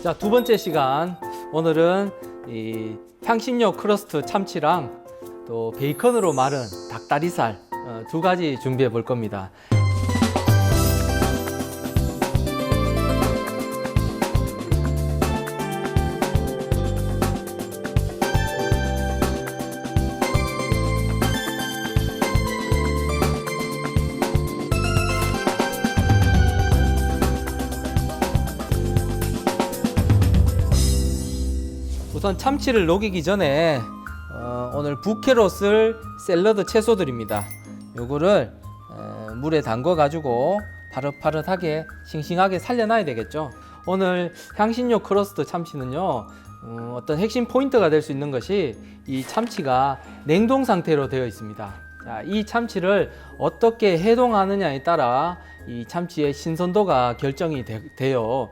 자, 두 번째 시간. 오늘은 이 향신료 크러스트 참치랑 또 베이컨으로 마른 닭다리살 두 가지 준비해 볼 겁니다. 우선 참치를 녹이기 전에 오늘 부캐로 쓸 샐러드 채소들입니다. 요거를 물에 담궈 가지고 파릇파릇하게 싱싱하게 살려놔야 되겠죠. 오늘 향신료 크러스트 참치는요, 어떤 핵심 포인트가 될 수 있는 것이 이 참치가 냉동 상태로 되어 있습니다. 자, 이 참치를 어떻게 해동하느냐에 따라 이 참치의 신선도가 결정이 돼요.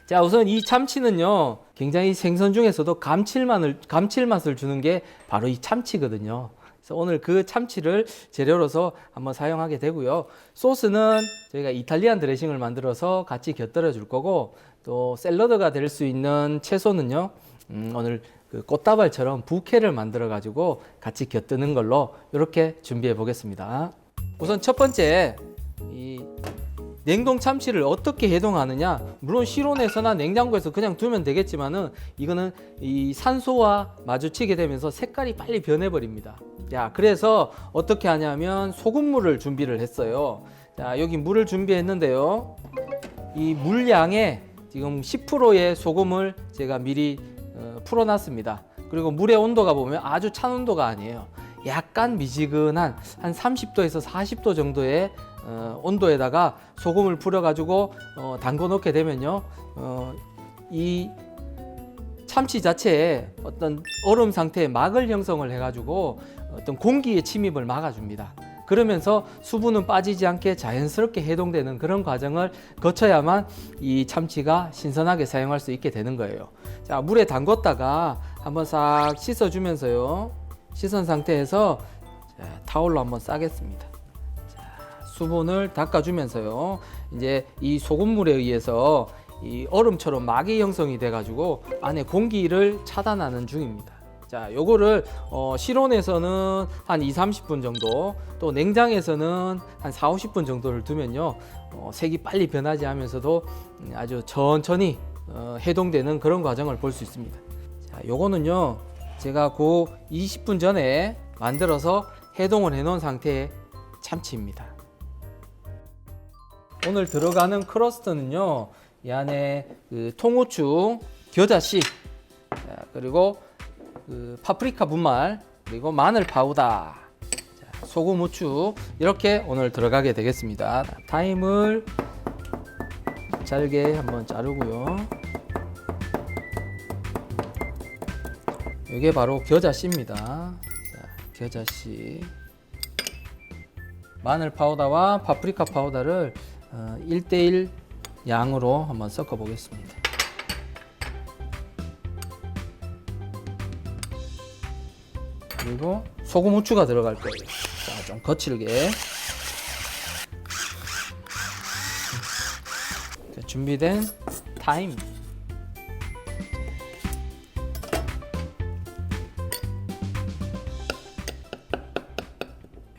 자, 우선 이 참치는요, 굉장히 생선 중에서도 감칠맛을 주는 게 바로 이 참치거든요. 그래서 오늘 그 참치를 재료로서 한번 사용하게 되고요. 소스는 저희가 이탈리안 드레싱을 만들어서 같이 곁들여 줄 거고, 또 샐러드가 될 수 있는 채소는요, 오늘 그 꽃다발처럼 부케를 만들어 가지고 같이 곁드는 걸로 이렇게 준비해 보겠습니다. 우선 첫 번째, 이 냉동 참치를 어떻게 해동하느냐, 물론 실온에서나 냉장고에서 그냥 두면 되겠지만은 이거는 이 산소와 마주치게 되면서 색깔이 빨리 변해 버립니다. 자, 그래서 어떻게 하냐면 소금물을 준비를 했어요. 자, 여기 물을 준비했는데요, 이 물량에 지금 10%의 소금을 제가 미리 풀어놨습니다. 그리고 물의 온도가 보면 아주 찬 온도가 아니에요. 약간 미지근한 한 30도에서 40도 정도의 온도에다가 소금을 풀어가지고 담궈 놓게 되면요, 이 참치 자체에 어떤 얼음 상태의 막을 형성을 해가지고 어떤 공기의 침입을 막아줍니다. 그러면서 수분은 빠지지 않게 자연스럽게 해동되는 그런 과정을 거쳐야만 이 참치가 신선하게 사용할 수 있게 되는 거예요. 자, 물에 담궜다가 한번 싹 씻어주면서요, 씻은 상태에서 타올로 한번 싸겠습니다. 수분을 닦아주면서요, 이제 이 소금물에 의해서 이 얼음처럼 막이 형성이 돼 가지고 안에 공기를 차단하는 중입니다. 자, 요거를 실온에서는 한 2-30분 정도, 또 냉장에서는 한 4-50분 정도를 두면요, 색이 빨리 변하지 않으면서도 아주 천천히 해동되는 그런 과정을 볼 수 있습니다. 자, 요거는요, 제가 그 20분 전에 만들어서 해동을 해 놓은 상태의 참치입니다. 오늘 들어가는 크러스트는요, 이 안에 그 통후추, 겨자씨, 그리고 그 파프리카 분말, 그리고 마늘 파우더, 소금, 후추, 이렇게 오늘 들어가게 되겠습니다. 타임을 잘게 한번 자르고요. 이게 바로 겨자씨입니다. 자, 겨자씨, 마늘 파우더와 파프리카 파우더를 1:1 양으로 한번 섞어 보겠습니다. 그리고 소금, 후추가 들어갈 거예요. 자, 좀 거칠게. 자, 준비된 타임.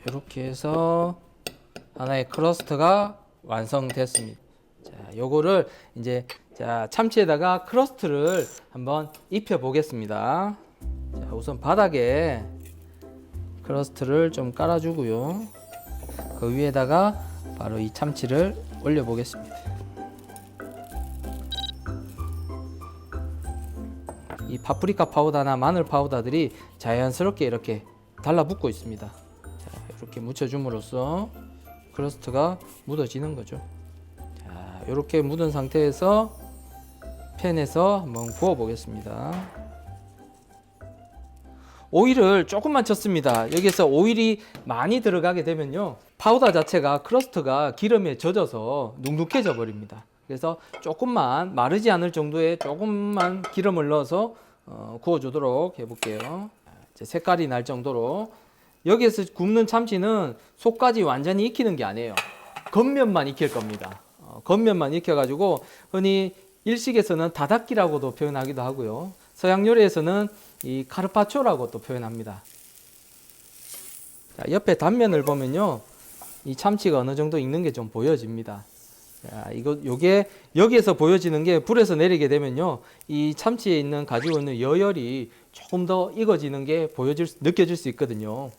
이렇게 해서 하나의 크러스트가 완성됐습니다. 자, 요거를 이제 참치에다가 크러스트를 한번 입혀 보겠습니다. 자, 우선 바닥에 크러스트를 좀 깔아주고요, 그 위에다가 바로 이 참치를 올려 보겠습니다. 이 파프리카 파우더나 마늘 파우더들이 자연스럽게 이렇게 달라붙고 있습니다. 자, 이렇게 묻혀줌으로써 크러스트가 묻어지는 거죠. 자, 이렇게 묻은 상태에서 팬에서 한번 구워 보겠습니다. 오일을 조금만 쳤습니다. 여기서 오일이 많이 들어가게 되면요, 파우더 자체가, 크러스트가 기름에 젖어서 눅눅해져 버립니다. 그래서 조금만, 마르지 않을 정도의 조금만 기름을 넣어서 구워주도록 해볼게요. 이제 색깔이 날 정도로. 여기에서 굽는 참치는 속까지 완전히 익히는 게 아니에요. 겉면만 익힐 겁니다. 겉면만 익혀가지고 흔히 일식에서는 다닥기라고도 표현하기도 하고요. 서양 요리에서는 이 카르파초라고 또 표현합니다. 자, 옆에 단면을 보면요, 이 참치가 어느 정도 익는 게 좀 보여집니다. 자, 요게 여기에서 보여지는 게 불에서 내리게 되면요, 이 참치에 있는 가지고 있는 여열이 조금 더 익어지는 게 느껴질 수 있거든요.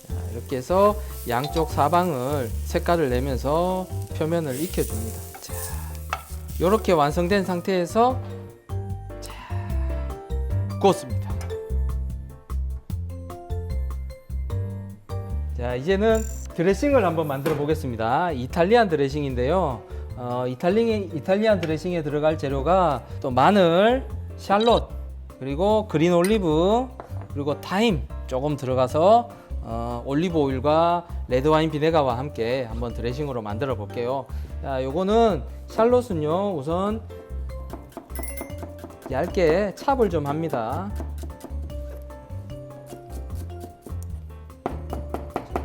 자, 이렇게 해서 양쪽 사방을 색깔을 내면서 표면을 익혀줍니다. 자, 이렇게 완성된 상태에서 구웠습니다. 자, 이제는 드레싱을 한번 만들어 보겠습니다. 이탈리안 드레싱인데요. 이탈리안 드레싱에 들어갈 재료가 또 마늘, 샬롯, 그리고 그린 올리브, 그리고 타임 조금 들어가서 올리브 오일과 레드 와인 비네가와 함께 한번 드레싱으로 만들어 볼게요. 자, 요거는 샬롯은요, 우선 얇게 찹을 좀 합니다.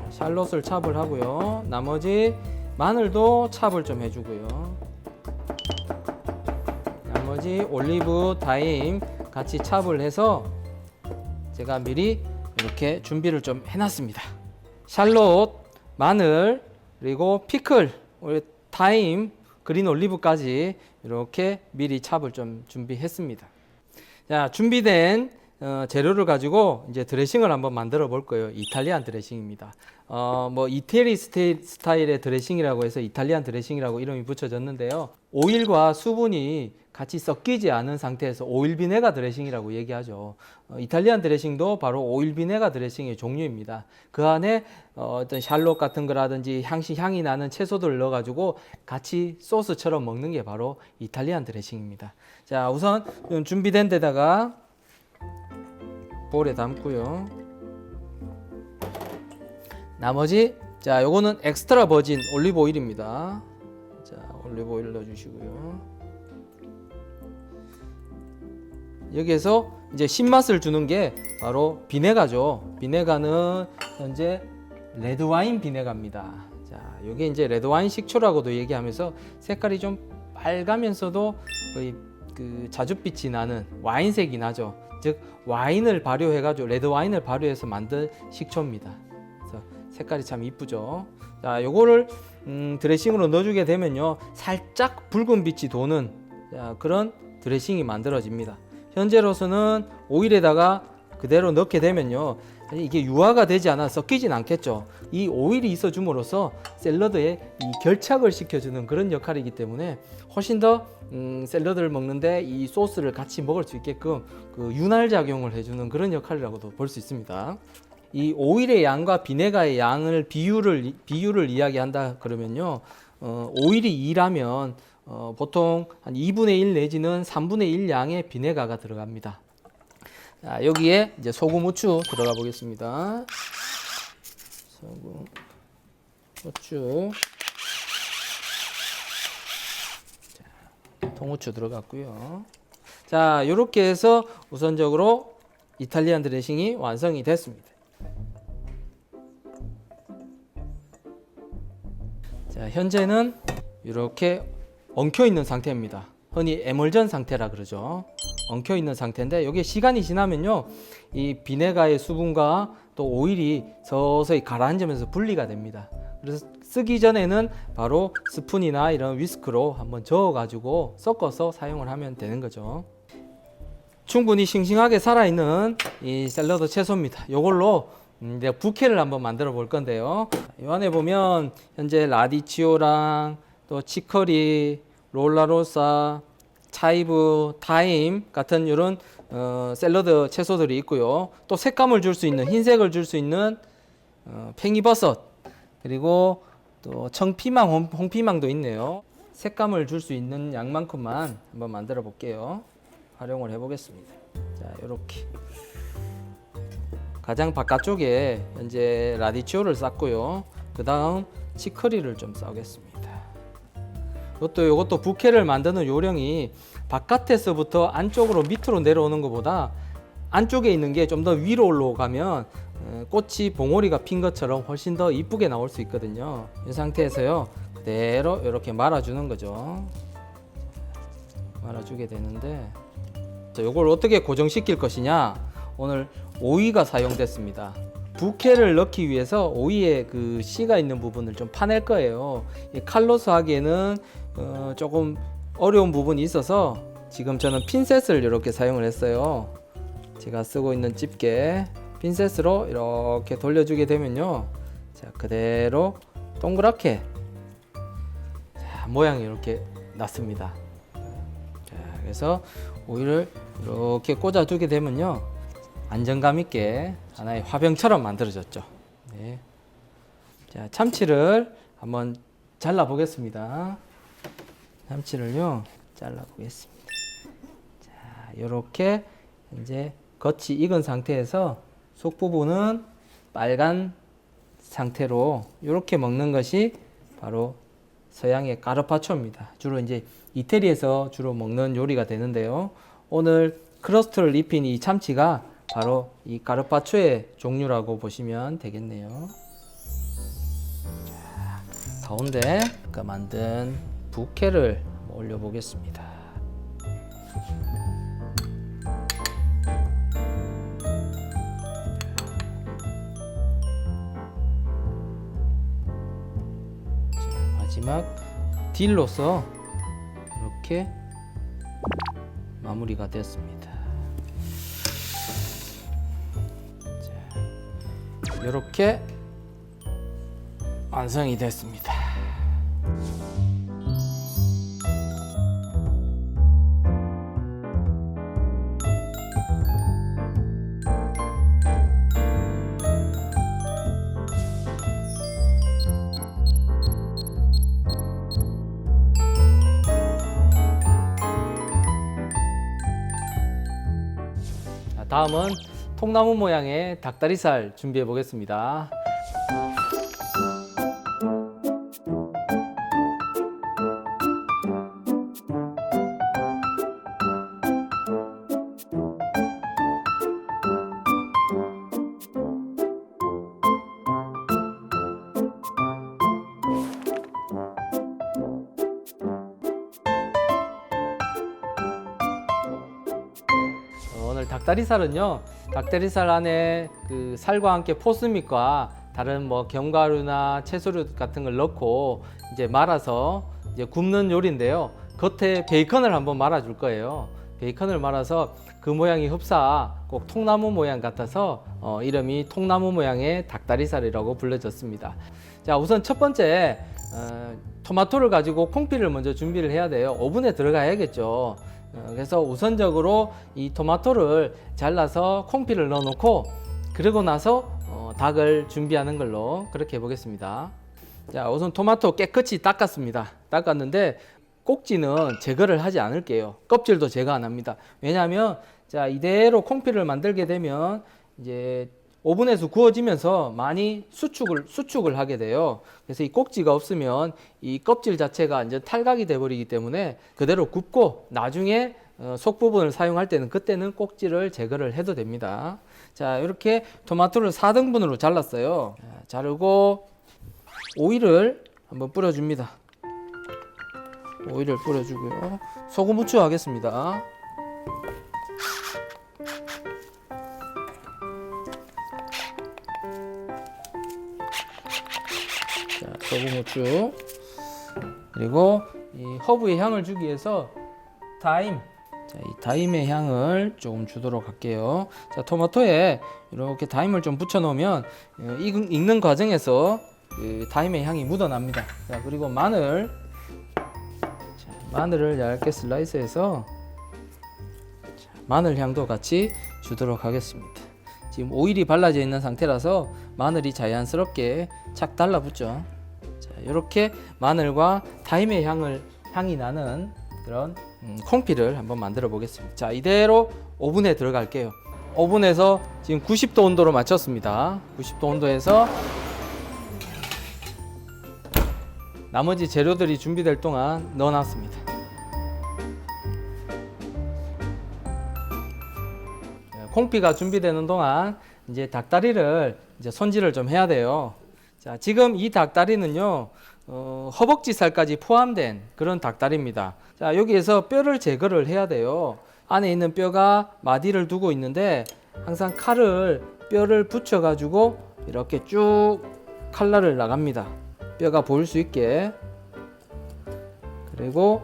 샬롯을 찹을 하고요. 나머지 마늘도 찹을 좀 해주고요. 나머지 올리브, 타임 같이 찹을 해서 제가 미리 이렇게 준비를 좀 해놨습니다. 샬롯, 마늘, 그리고 피클, 타임, 그린 올리브까지 이렇게 미리 찹을 좀 준비했습니다. 자, 준비된 재료를 가지고 이제 드레싱을 한번 만들어 볼 거예요. 이탈리안 드레싱입니다. 뭐 이태리 스타일의 드레싱이라고 해서 이탈리안 드레싱이라고 이름이 붙여졌는데요. 오일과 수분이 같이 섞이지 않은 상태에서 오일 비네가 드레싱이라고 얘기하죠. 이탈리안 드레싱도 바로 오일 비네가 드레싱의 종류입니다. 그 안에 어떤 샬롯 같은 거라든지 향이 나는 채소들을 넣어가지고 같이 소스처럼 먹는 게 바로 이탈리안 드레싱입니다. 자, 우선 준비된 데다가 볼에 담고요. 나머지, 자, 요거는 엑스트라 버진 올리브 오일입니다. 자, 올리브 오일 넣어주시고요. 여기에서 이제 신맛을 주는 게 바로 비네가죠. 비네가는 현재 레드 와인 비네가입니다. 자, 요게 이제 레드 와인 식초라고도 얘기하면서 색깔이 좀 빨가면서도 거의 그 자줏빛이 나는 와인색이 나죠. 즉 와인을 발효해가지고 레드 와인을 발효해서 만든 식초입니다. 그래서 색깔이 참 이쁘죠. 자, 요거를 드레싱으로 넣어주게 되면요, 살짝 붉은 빛이 도는 그런 드레싱이 만들어집니다. 현재로서는 오일에다가 그대로 넣게 되면요, 이게 유화가 되지 않아 섞이진 않겠죠. 이 오일이 있어줌으로써 샐러드에 이 결착을 시켜주는 그런 역할이기 때문에 훨씬 더 샐러드를 먹는데 이 소스를 같이 먹을 수 있게끔 그 윤활 작용을 해주는 그런 역할이라고도 볼 수 있습니다. 이 오일의 양과 비네가의 양을 비율을 이야기한다 그러면요, 오일이 2라면 보통 한 2분의 1 내지는 3분의 1 양의 비네가가 들어갑니다. 자, 여기에 이제 소금, 후추 들어가 보겠습니다. 소금, 후추, 자, 통후추 들어갔고요. 자, 이렇게 해서 우선적으로 이탈리안 드레싱이 완성이 됐습니다. 자, 현재는 이렇게 엉켜 있는 상태입니다. 흔히 에멀전 상태라 그러죠. 엉켜 있는 상태인데 이게 시간이 지나면요, 이 비네가의 수분과 또 오일이 서서히 가라앉으면서 분리가 됩니다. 그래서 쓰기 전에는 바로 스푼이나 이런 위스크로 한번 저어 가지고 섞어서 사용을 하면 되는 거죠. 충분히 싱싱하게 살아있는 이 샐러드 채소입니다. 이걸로 이제 부케를 한번 만들어 볼 건데요. 이 안에 보면 현재 라디치오랑 또 치커리, 롤라로사, 차이브, 타임 같은 이런 샐러드 채소들이 있고요. 또 색감을 줄 수 있는, 흰색을 줄 수 있는 팽이버섯, 그리고 또 청피망, 홍피망도 있네요. 색감을 줄 수 있는 양만큼만 한번 만들어 볼게요. 활용을 해 보겠습니다. 자, 이렇게 가장 바깥쪽에 현재 라디치오를 쌌고요. 그 다음 치커리를 좀 싸겠습니다. 이것도 부케를 만드는 요령이 바깥에서부터 안쪽으로 밑으로 내려오는 것보다 안쪽에 있는 게 좀 더 위로 올라가면 꽃이 봉오리가 핀 것처럼 훨씬 더 이쁘게 나올 수 있거든요. 이 상태에서요, 그대로 이렇게 말아주는 거죠. 말아주게 되는데, 이걸 어떻게 고정시킬 것이냐. 오늘 오이가 사용됐습니다. 부케를 넣기 위해서 오이에 그 씨가 있는 부분을 좀 파낼 거예요. 칼로서 하기에는 조금 어려운 부분이 있어서 지금 저는 핀셋을 이렇게 사용을 했어요. 제가 쓰고 있는 집게 핀셋으로 이렇게 돌려주게 되면요, 자, 그대로 동그랗게, 자, 모양이 이렇게 났습니다. 자, 그래서 오이를 이렇게 꽂아주게 되면요, 안정감 있게 하나의 화병처럼 만들어졌죠. 네. 자, 참치를 한번 잘라 보겠습니다. 참치를요, 잘라 보겠습니다. 자, 이렇게 이제 겉이 익은 상태에서 속 부분은 빨간 상태로 이렇게 먹는 것이 바로 서양의 까르파초입니다. 주로 이제 이태리에서 주로 먹는 요리가 되는데요. 오늘 크러스트를 입힌 이 참치가 바로 이 까르파초의 종류라고 보시면 되겠네요. 자, 가운데 아까 만든 부케를 올려 보겠습니다. 마지막 딜로서 이렇게 마무리가 됐습니다. 자, 이렇게 완성이 됐습니다. 다음은 통나무 모양의 닭다리살 준비해 보겠습니다. 오늘 닭다리살은요, 닭다리살 안에 그 살과 함께 포스믹과 다른 뭐 견과류나 채소류 같은 걸 넣고 이제 말아서 이제 굽는 요리인데요. 겉에 베이컨을 한번 말아 줄 거예요. 베이컨을 말아서 그 모양이 흡사 꼭 통나무 모양 같아서 이름이 통나무 모양의 닭다리살이라고 불려졌습니다. 자, 우선 첫 번째 토마토를 가지고 콩피를 먼저 준비를 해야 돼요. 오븐에 들어가야겠죠. 그래서 우선적으로 이 토마토를 잘라서 콩피를 넣어 놓고 그러고 나서 닭을 준비하는 걸로 그렇게 해보겠습니다. 자, 우선 토마토 깨끗이 닦았습니다. 닦았는데 꼭지는 제거를 하지 않을게요. 껍질도 제거 안 합니다. 왜냐하면 자, 이대로 콩피를 만들게 되면 이제 오븐에서 구워지면서 많이 수축을 하게 돼요. 그래서 이 꼭지가 없으면 이 껍질 자체가 이제 탈각이 돼 버리기 때문에 그대로 굽고 나중에 속 부분을 사용할 때는 그때는 꼭지를 제거를 해도 됩니다. 자, 이렇게 토마토를 4등분으로 잘랐어요. 자, 자르고 오이를 한번 뿌려줍니다. 오이를 뿌려주고요. 소금 후추 하겠습니다. 자, 소금 후추, 그리고 이 허브의 향을 주기 위해서 타임. 자, 이 타임의 향을 조금 주도록 할게요. 자, 토마토에 이렇게 타임을 좀 붙여 놓으면 익는 과정에서 그 타임의 향이 묻어납니다. 자, 그리고 마늘. 자, 마늘을 얇게 슬라이스해서 마늘 향도 같이 주도록 하겠습니다. 지금 오일이 발라져 있는 상태라서 마늘이 자연스럽게 착 달라붙죠. 자, 이렇게 마늘과 타임의 향이 나는 그런 콩피를 한번 만들어 보겠습니다. 자, 이대로 오븐에 들어갈게요. 오븐에서 지금 90도 온도로 맞췄습니다. 90도 온도에서 나머지 재료들이 준비될 동안 넣어놨습니다. 콩피가 준비되는 동안 이제 닭다리를 이제 손질을 좀 해야 돼요. 자, 지금 이 닭다리는요, 허벅지 살까지 포함된 그런 닭다리입니다. 자, 여기에서 뼈를 제거를 해야 돼요. 안에 있는 뼈가 마디를 두고 있는데 항상 칼을 뼈를 붙여 가지고 이렇게 쭉 칼날을 나갑니다. 뼈가 보일 수 있게. 그리고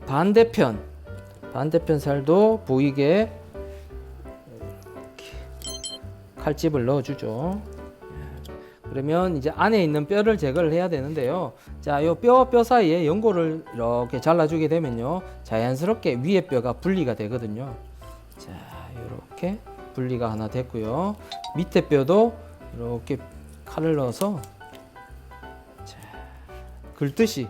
반대편 살도 보이게 칼집을 넣어주죠. 그러면 이제 안에 있는 뼈를 제거를 해야 되는데요. 자, 요 뼈와 뼈 사이에 연골을 이렇게 잘라주게 되면요, 자연스럽게 위에 뼈가 분리가 되거든요. 자, 이렇게 분리가 하나 됐고요. 밑에 뼈도 이렇게 칼을 넣어서 자, 긁듯이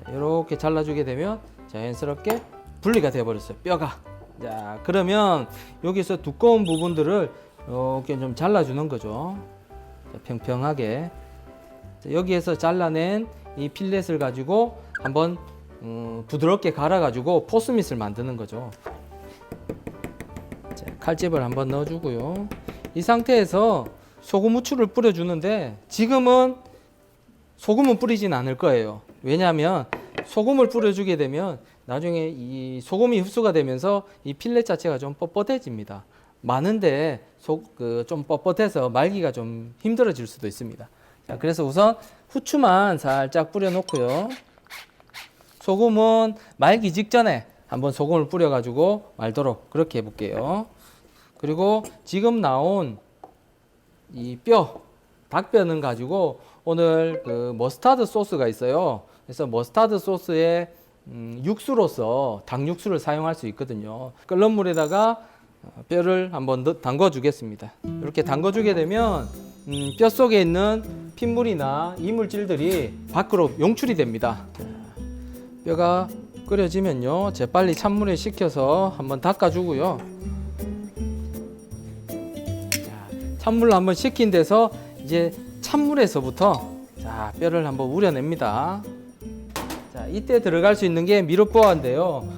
이렇게 잘라주게 되면 자연스럽게 분리가 되어버렸어요, 뼈가. 자, 그러면 여기서 두꺼운 부분들을 이렇게 좀 잘라주는 거죠. 자, 평평하게. 자, 여기에서 잘라낸 이 필렛을 가지고 한번 부드럽게 갈아가지고 포스밋을 만드는 거죠. 자, 칼집을 한번 넣어주고요. 이 상태에서 소금 후추를 뿌려주는데 지금은 소금은 뿌리진 않을 거예요. 왜냐하면 소금을 뿌려주게 되면 나중에 이 소금이 흡수가 되면서 이 필렛 자체가 좀 뻣뻣해집니다. 많은데 좀 뻣뻣해서 말기가 좀 힘들어질 수도 있습니다. 자, 그래서 우선 후추만 살짝 뿌려 놓고요. 소금은 말기 직전에 한번 소금을 뿌려 가지고 말도록 그렇게 해 볼게요. 그리고 지금 나온 이 닭뼈는 가지고 오늘 그 머스타드 소스가 있어요. 그래서 머스타드 소스에 육수로서 닭 육수를 사용할 수 있거든요. 끓는 물에다가 뼈를 한번 담궈 주겠습니다. 이렇게 담궈 주게 되면 뼈 속에 있는 핏물이나 이물질들이 밖으로 용출이 됩니다. 뼈가 끓여지면요, 재빨리 찬물에 식혀서 한번 닦아 주고요. 찬물로 한번 식힌 데서 이제 찬물에서부터 자, 뼈를 한번 우려냅니다. 자, 이때 들어갈 수 있는 게 미륵보화인데요.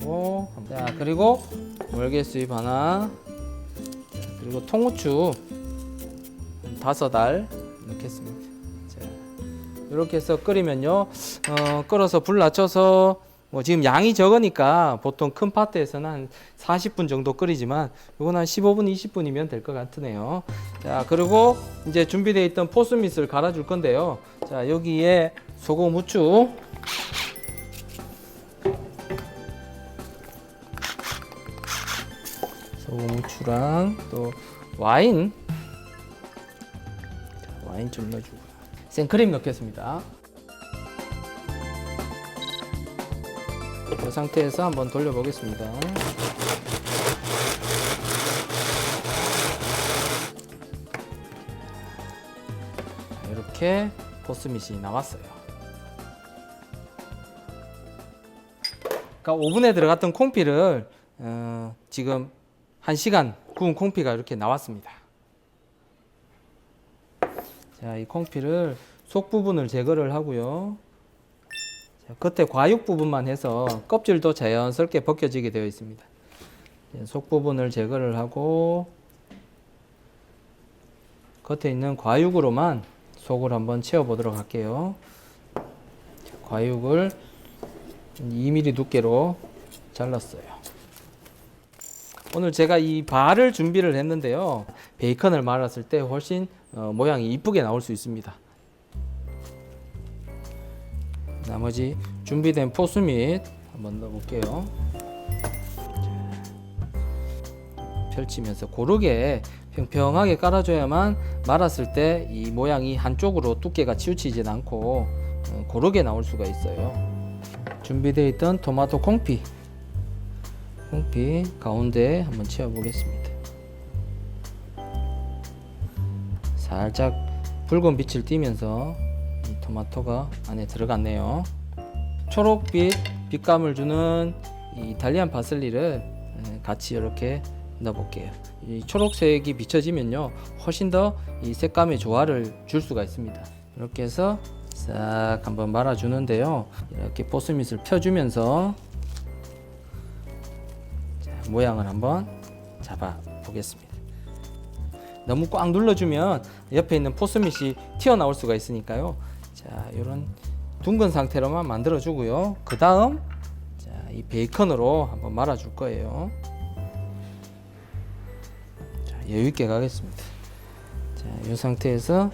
넣어주고, 자, 그리고 월계수잎 하나, 그리고 통후추 5알 넣겠습니다. 자, 이렇게 해서 끓이면요, 끓어서 불 낮춰서 지금 양이 적으니까 보통 큰 파트에서는 한 40분 정도 끓이지만 이건 한 15분, 20분이면 될 것 같으네요. 자, 그리고 이제 준비되어 있던 포스밋을 갈아줄 건데요. 자, 여기에 소금, 후추, 후추랑 또 와인 좀 넣어주고 생크림 넣겠습니다. 이 상태에서 한번 돌려보겠습니다. 이렇게 포스밋이 나왔어요. 그러니까 오븐에 들어갔던 콩피를 지금 1시간 구운 콩피가 이렇게 나왔습니다. 자, 이 콩피를 속 부분을 제거를 하고요. 겉에 과육 부분만 해서 껍질도 자연스럽게 벗겨지게 되어 있습니다. 속 부분을 제거를 하고 겉에 있는 과육으로만 속을 한번 채워 보도록 할게요. 과육을 2mm 두께로 잘랐어요. 오늘 제가 이 발을 준비를 했는데요. 베이컨을 말았을 때 훨씬 모양이 이쁘게 나올 수 있습니다. 나머지 준비된 포스밋 한번 넣어볼게요. 펼치면서 고르게 평평하게 깔아줘야만 말았을 때 이 모양이 한쪽으로 두께가 치우치지 않고 고르게 나올 수가 있어요. 준비되어 있던 토마토 콩피 가운데 한번 채워보겠습니다. 살짝 붉은 빛을 띠면서 이 토마토가 안에 들어갔네요. 초록빛 빛감을 주는 이 이탈리안 파슬리를 같이 이렇게 넣어볼게요. 이 초록색이 비춰지면요, 훨씬 더 이 색감의 조화를 줄 수가 있습니다. 이렇게 해서 싹 한번 말아주는데요. 이렇게 포스밋을 펴주면서 자, 모양을 한번 잡아 보겠습니다. 너무 꽉 눌러주면 옆에 있는 포스밋이 튀어나올 수가 있으니까요. 자, 이런 둥근 상태로만 만들어 주고요. 그 다음 이 베이컨으로 한번 말아 줄 거예요. 자, 여유 있게 가겠습니다. 자, 이 상태에서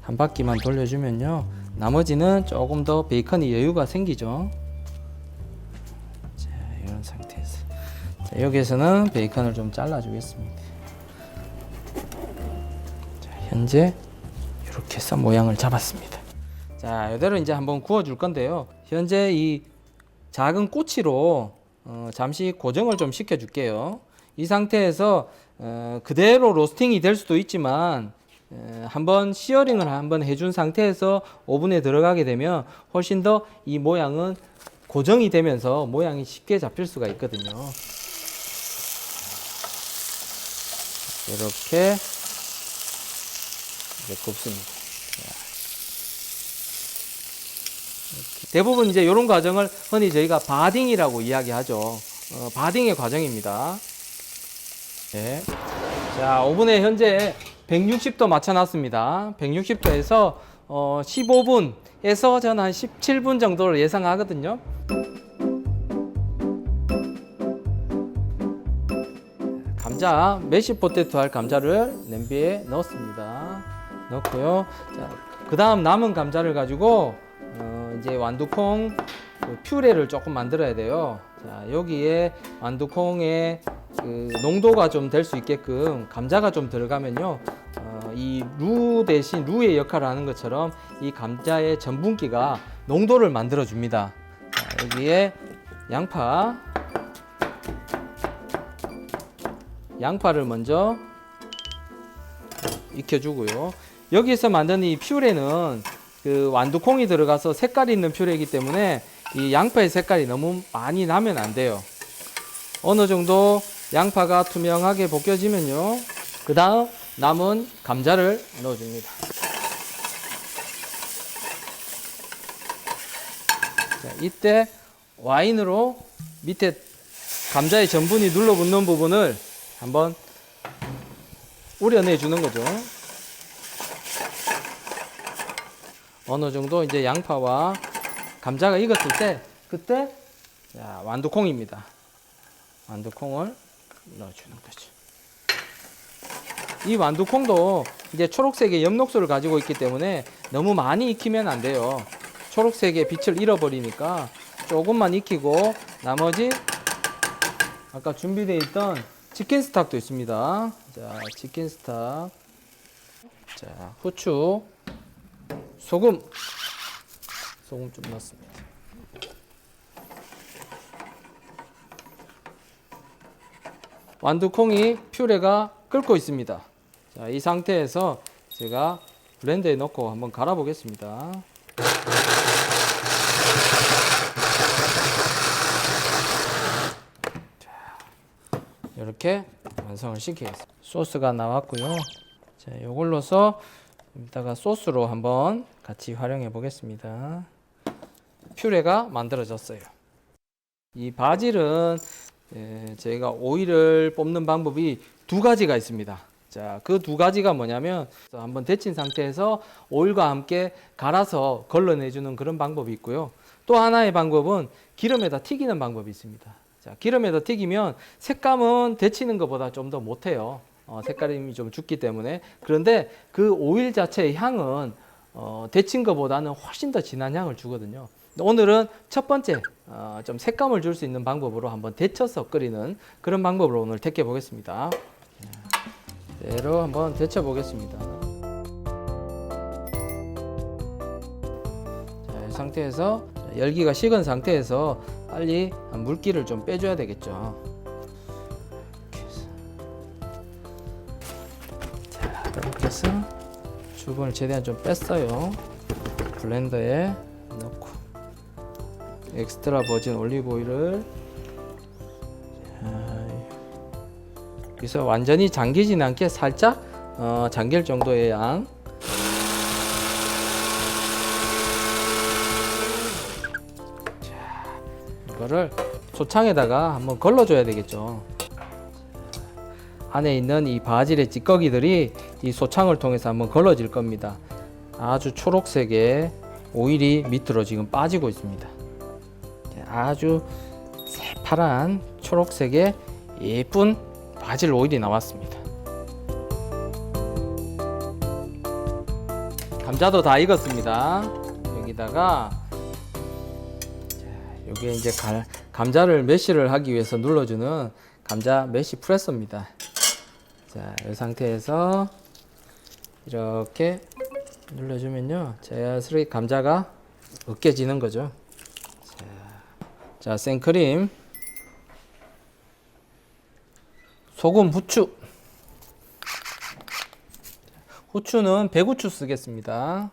한 바퀴만 돌려주면요, 나머지는 조금 더 베이컨이 여유가 생기죠. 자, 이런 상태에서 자, 여기에서는 베이컨을 좀 잘라 주겠습니다. 자, 현재 이렇게 해서 모양을 잡았습니다. 자, 이대로 이제 한번 구워 줄 건데요. 현재 이 작은 꼬치로 잠시 고정을 좀 시켜 줄게요. 이 상태에서 그대로 로스팅이 될 수도 있지만 한번 시어링을 한번 해준 상태에서 오븐에 들어가게 되면 훨씬 더 이 모양은 고정이 되면서 모양이 쉽게 잡힐 수가 있거든요. 이렇게 이제 굽습니다. 대부분 이제 이런 과정을 흔히 저희가 바딩이라고 이야기하죠. 바딩의 과정입니다. 네. 자, 오븐에 현재 160도 맞춰놨습니다. 160도에서 15분에서 저는 한 17분 정도를 예상하거든요. 감자, 메시 포테토 할 감자를 냄비에 넣었습니다. 넣고요. 자, 그 다음 남은 감자를 가지고 이제 완두콩 퓨레를 조금 만들어야 돼요. 자, 여기에 완두콩의 그 농도가 좀 될 수 있게끔 감자가 좀 들어가면요, 이 루 대신 루의 역할을 하는 것처럼 이 감자의 전분기가 농도를 만들어 줍니다. 자, 여기에 양파를 먼저 익혀주고요. 여기서 만든 이 퓨레는 그 완두콩이 들어가서 색깔이 있는 퓨레이기 때문에 이 양파의 색깔이 너무 많이 나면 안 돼요. 어느 정도 양파가 투명하게 벗겨지면요, 그 다음 남은 감자를 넣어줍니다. 자, 이때 와인으로 밑에 감자의 전분이 눌러붙는 부분을 한번 우려내 주는 거죠. 어느 정도 이제 양파와 감자가 익었을 때, 그때 자, 완두콩입니다. 완두콩을 넣어주는 거죠. 이 완두콩도 이제 초록색의 엽록소를 가지고 있기 때문에 너무 많이 익히면 안 돼요. 초록색의 빛을 잃어버리니까 조금만 익히고, 나머지 아까 준비되어 있던 치킨 스톡도 있습니다. 자, 치킨 스톡, 자, 후추, 소금 좀 넣습니다. 완두콩이 퓨레가 끓고 있습니다. 자, 이 상태에서 제가 블렌더에 넣고 한번 갈아 보겠습니다. 이렇게 완성을 시키겠습니다. 소스가 나왔고요. 자, 이걸로서 이따가 소스로 한번 같이 활용해 보겠습니다. 퓨레가 만들어졌어요. 이 바질은 저희가 오일을 뽑는 방법이 두 가지가 있습니다. 자, 그 두 가지가 뭐냐면, 한번 데친 상태에서 오일과 함께 갈아서 걸러내주는 그런 방법이 있고요. 또 하나의 방법은 기름에다 튀기는 방법이 있습니다. 자, 기름에다 튀기면 색감은 데치는 것보다 좀 더 못해요. 색깔이 좀 죽기 때문에. 그런데 그 오일 자체의 향은 데친 것보다는 훨씬 더 진한 향을 주거든요. 오늘은 첫 번째 좀 색감을 줄 수 있는 방법으로 한번 데쳐서 끓이는 그런 방법으로 오늘 택해 보겠습니다. 그대로 한번 데쳐 보겠습니다. 자, 이 상태에서 열기가 식은 상태에서 빨리 물기를 좀 빼줘야 되겠죠. 자, 이렇게 해서 수분을 최대한 좀 뺐어요. 블렌더에 넣고 엑스트라 버진 올리브 오일을, 그래서 완전히 잠기진 않게 살짝 잠길 정도의 양. 자, 이거를 소창에다가 한번 걸러줘야 되겠죠. 안에 있는 이 바질의 찌꺼기들이 이 소창을 통해서 한번 걸러질 겁니다. 아주 초록색의 오일이 밑으로 지금 빠지고 있습니다. 아주 새파란 초록색의 예쁜 바질 오일이 나왔습니다. 감자도 다 익었습니다. 여기다가 여기에 이제 감자를 메쉬를 하기 위해서 눌러주는 감자 메쉬 프레서입니다. 자, 이 상태에서 이렇게 눌러주면요, 자연스럽게 감자가 으깨지는 거죠. 자, 생크림, 소금, 후추. 후추는 배후추 쓰겠습니다.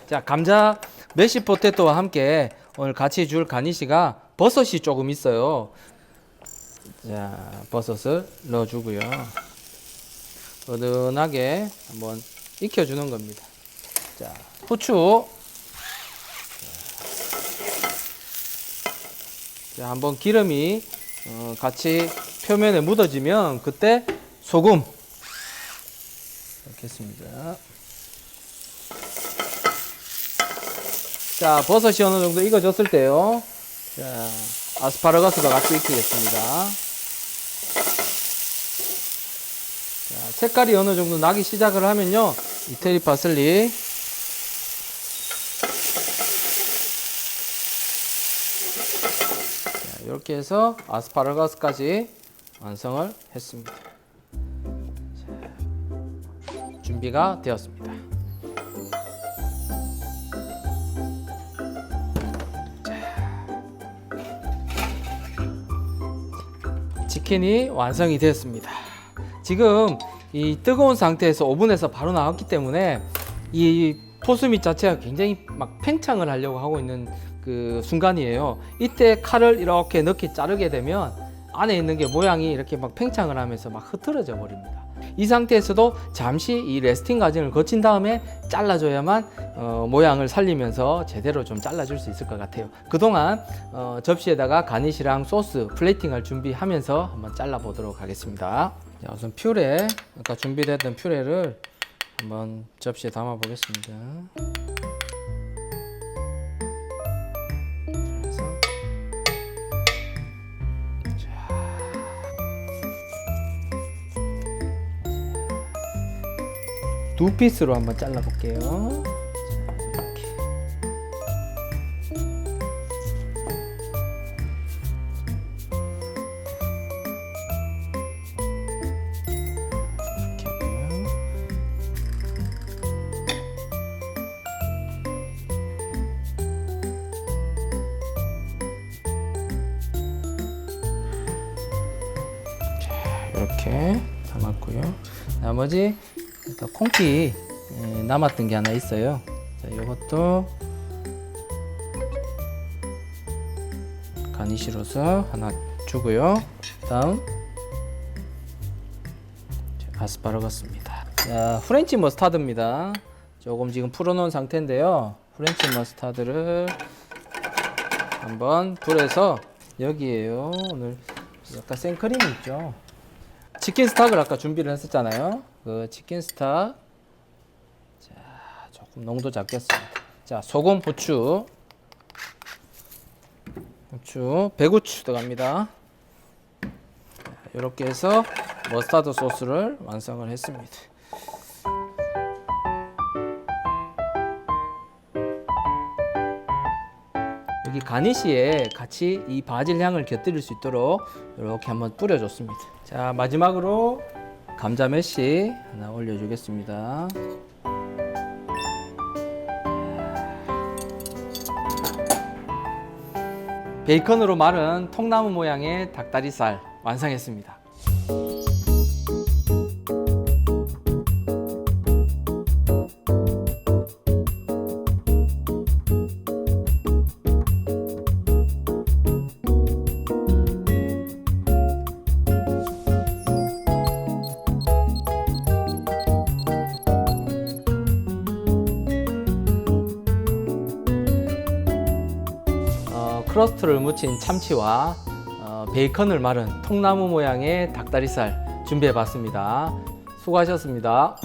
자, 감자 메쉬 포테토와 함께 오늘 같이 줄 가니쉬가 버섯이 조금 있어요. 자, 버섯을 넣어주고요. 어른하게 한번 익혀주는 겁니다. 자, 후추. 자, 한번 기름이 같이 표면에 묻어지면 그때 소금 넣겠습니다. 자, 버섯이 어느 정도 익어졌을 때요, 자, 아스파라거스가 같이 익히겠습니다. 자, 색깔이 어느 정도 나기 시작을 하면요, 이태리 파슬리, 자, 이렇게 해서 아스파라거스까지 완성을 했습니다. 자, 준비가 되었습니다. 치킨이 완성이 되었습니다. 지금 이 뜨거운 상태에서 오븐에서 바로 나왔기 때문에 이 포스밋 자체가 굉장히 막 팽창을 하려고 하고 있는 그 순간이에요. 이때 칼을 이렇게 넣게 자르게 되면 안에 있는 게 모양이 이렇게 막 팽창을 하면서 막 흐트러져 버립니다. 이 상태에서도 잠시 이 레스팅 과정을 거친 다음에 잘라줘야만 모양을 살리면서 제대로 좀 잘라줄 수 있을 것 같아요. 그동안 접시에다가 가니쉬랑 소스 플레이팅을 준비하면서 한번 잘라 보도록 하겠습니다. 자, 우선 퓨레, 아까 준비됐던 퓨레를 한번 접시에 담아 보겠습니다. 두 피스로 한번 잘라 볼게요. 이렇게. 이렇게 하고요. 자, 이렇게 담았고요. 나머지 콩기 남았던 게 하나 있어요. 자, 이것도 가니쉬로서 하나 주고요. 다음 아스파라거스입니다. 자, 프렌치 머스타드입니다. 조금 지금 풀어놓은 상태인데요. 프렌치 머스타드를 한번 불에서, 여기에요. 오늘 약간 생크림이 있죠. 치킨 스탁을 아까 준비를 했었잖아요. 그 치킨 스탁, 자, 조금 농도 잡겠습니다. 자, 소금, 후추, 배후추 들어갑니다. 이렇게 해서 머스타드 소스를 완성을 했습니다. 여기 가니쉬에 같이 이 바질 향을 곁들일 수 있도록 이렇게 한번 뿌려줬습니다. 자, 마지막으로 감자 메쉬 하나 올려주겠습니다. 베이컨으로 마른 통나무 모양의 닭다리살 완성했습니다. 크러스트를 묻힌 참치와 베이컨을 말은 통나무 모양의 닭다리살 준비해 봤습니다. 수고하셨습니다.